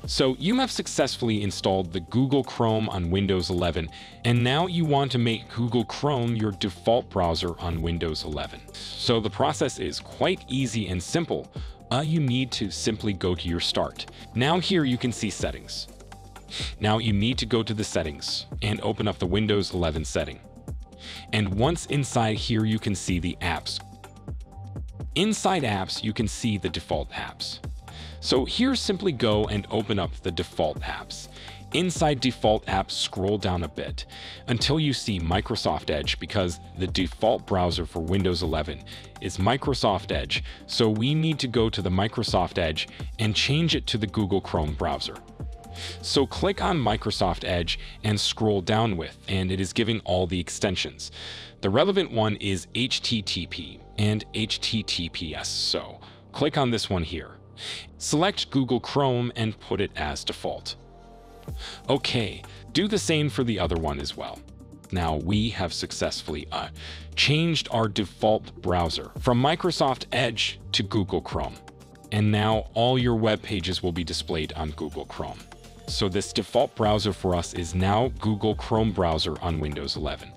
So you have successfully installed the Google Chrome on Windows 11, and now you want to make Google Chrome your default browser on Windows 11. So the process is quite easy and simple. You need to simply go to your Start. Now here you can see Settings. Now you need to go to the Settings and open up the Windows 11 setting. And once inside here, you can see the apps. Inside apps, you can see the default apps. So here, simply go and open up the default apps. Inside default apps, scroll down a bit until you see Microsoft Edge, because the default browser for Windows 11 is Microsoft Edge. So we need to go to the Microsoft Edge and change it to the Google Chrome browser. So click on Microsoft Edge and scroll down with, and it is giving all the extensions. The relevant one is HTTP and HTTPS. So click on this one here. Select Google Chrome and put it as default. Okay, do the same for the other one as well. Now we have successfully changed our default browser from Microsoft Edge to Google Chrome. And now all your web pages will be displayed on Google Chrome. So this default browser for us is now Google Chrome browser on Windows 11.